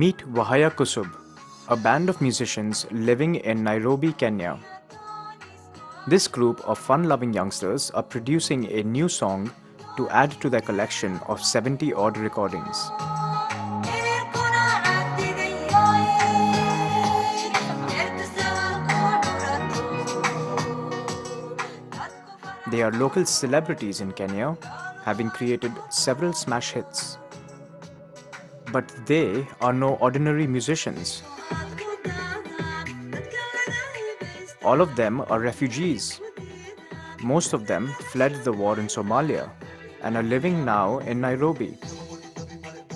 Meet Wayaaha Cusuub, a band of musicians living in Nairobi, Kenya. This group of fun-loving youngsters are producing a new song to add to their collection of 70-odd recordings. They are local celebrities in Kenya, having created several smash hits. But they are no ordinary musicians. All of them are refugees. Most of them fled the war in Somalia and are living now in Nairobi.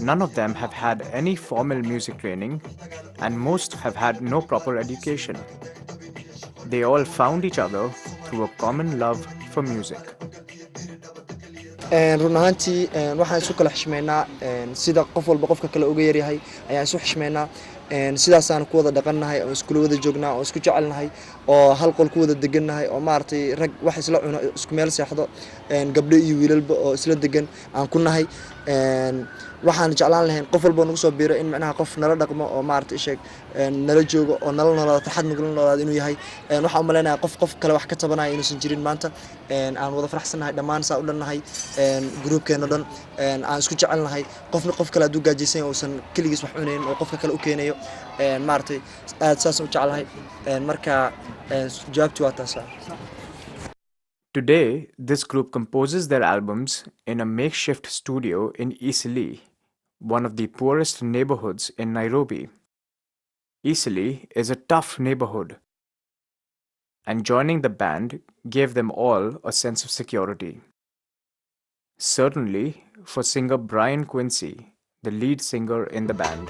None of them have had any formal music training, and most have had no proper education. They all found each other through a common love for music. run ahaantii waxaan isu kala xishmeynaa sida qof walba qofka kale uga yaryahay ayaan isu xishmeynaa sidaasaan ku wada dhaqannahay oo isku wada joognaa oo isku jecelnahay oo hal qol ku wada degannahay oo maartay rag wax isla cuno isku meel seexdo gabdho iyo wiilalba oo isla degan aan ku nahay waxaan jeclaan lahayn qof walba nagu soo biiro in macnaha qof nala dhaqmo oo maartay sheeg nala joogo oo nala noolaado farxad nagu noolaado inuu yahay waxaan u maleynayaa qof kale wax ka tabanaya inuusan jirin maanta aan wada faraxsanahay dhammaan saa u dhannahay groupkeena dhan aan isku jecelnahay qof kale hadduu gaajaysan uusan keligiis wax cunayn oo qofka kale u keenayo maartay aad saas u jecelahay marka jawaabtu waa taas. Today, this group composes their albums in a makeshift studio in Eastleigh, one of the poorest neighborhoods in Nairobi. Eastleigh is a tough neighborhood, and joining the band gave them all a sense of security. Certainly for singer Brian Quincy, the lead singer in the band.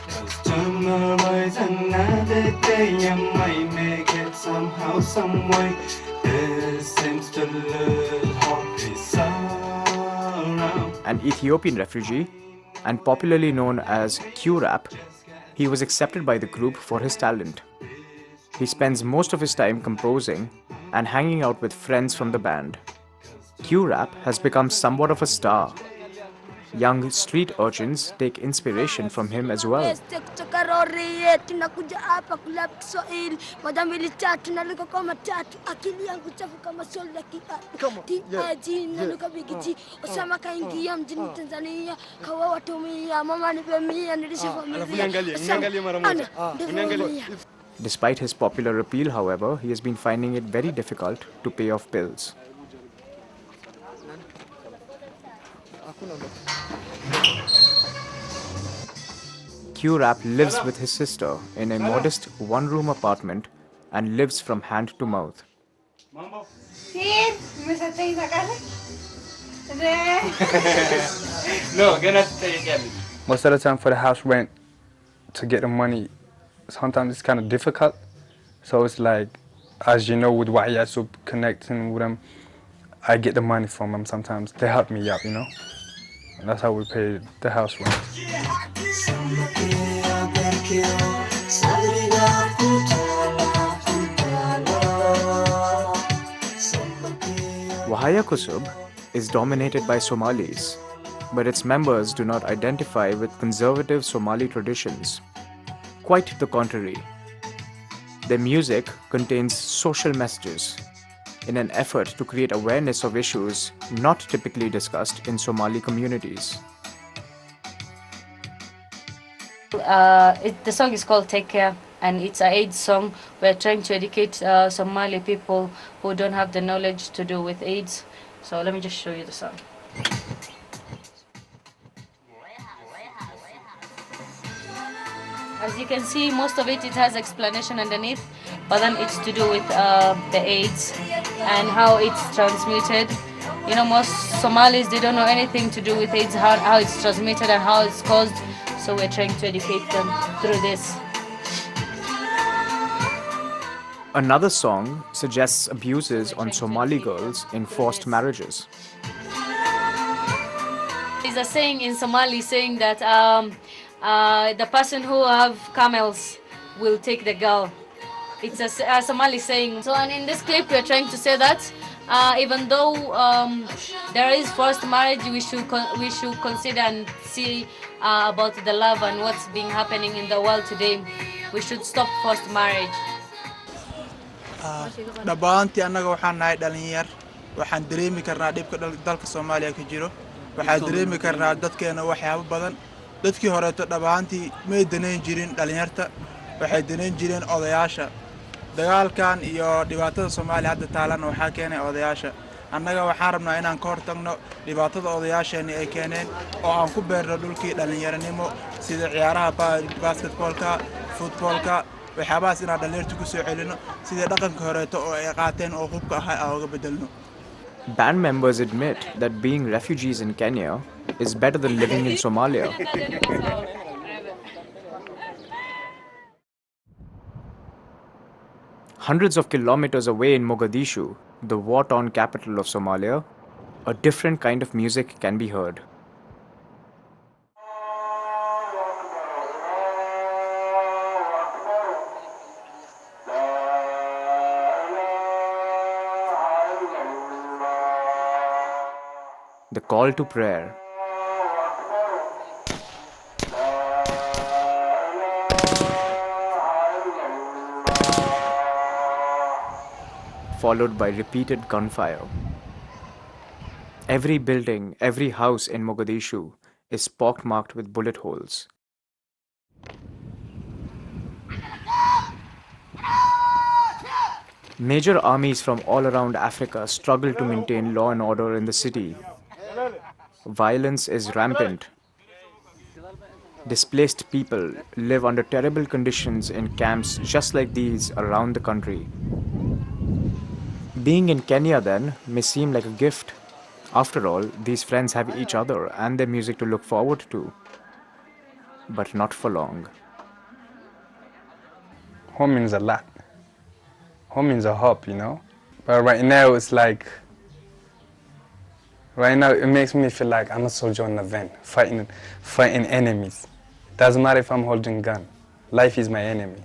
An Ethiopian refugee and popularly known as Q-Rap, he was accepted by the group for his talent. He spends most of his time composing and hanging out with friends from the band. Q-Rap has become somewhat of a star. Young street urchins take inspiration from him as well. Despite his popular appeal, however, he has been finding it very difficult to pay off bills. Q-Rap lives with his sister in a modest one-room apartment and lives from hand to mouth. Most of the time for the house rent, to get the money, sometimes it's kind of difficult. So it's like, as you know, with Wayaaha Cusuub connecting with them, I get the money from them sometimes. They help me out, you know. And that's how we pay the house rent. Wayaaha Cusuub is dominated by Somalis, but its members do not identify with conservative Somali traditions. Quite the contrary. Their music contains social messages in an effort to create awareness of issues not typically discussed in Somali communities. The song is called Take Care, and it's an AIDS song. We're trying to educate Somali people who don't have the knowledge to do with AIDS. So let me just show you the song. As you can see, most of it has explanation underneath, but then it's to do with the AIDS and how it's transmitted. You know, most Somalis, they don't know anything to do with AIDS, how it's transmitted and how it's caused. So we're trying to educate them through this. Another song suggests abuses on Somali girls in forced marriages. There's a saying in Somali saying that the person who have camels will take the girl. It's a Somali saying. So, and in this clip, we're trying to say that Even though there is forced marriage, we should consider and see about the love and what's being happening in the world today. We should stop forced marriage. Dhabaantii annaga waxaan nahay dhalinyar waxaan dareemi karnaa dhibka dalka Soomaaliya ka jiro waxaan dareemi karnaa dadkeena waxyaabo badan dadkii horeeto dhabaantii may daneyn jirin dhalinyarta waxay daneyn jireen odayaasha dagaalkan iyo dhibaatada Soomaaliya hadda taalan waxaa keenay odayaasha annaga waxaan rabnaa inaan ka hortagno dhibaatada odayaasheena ay keeneen oo aan ku beerno dhulkii dhalinyaranimo sida ciyaaraha basketballka footballka waxyaabahaas inaan dhalinyarta ku soo celino sidii dhaqanka horeeto oo ay qaateen oo hubka ahaa aan uga bedelno. Band members admit that being refugees in Kenya is better than living in Somalia. Hundreds of kilometers away in Mogadishu, the war-torn capital of Somalia, a different kind of music can be heard. The call to prayer. Followed by repeated gunfire. Every building, every house in Mogadishu is pockmarked with bullet holes. Major armies from all around Africa struggle to maintain law and order in the city. Violence is rampant. Displaced people live under terrible conditions in camps just like these around the country. Being in Kenya then may seem like a gift. After all, these friends have each other and their music to look forward to. But not for long. Home means a lot. Home means a hope, you know. But right now it's like, right now it makes me feel like I'm a soldier on the van, fighting enemies. Doesn't matter if I'm holding a gun. Life is my enemy.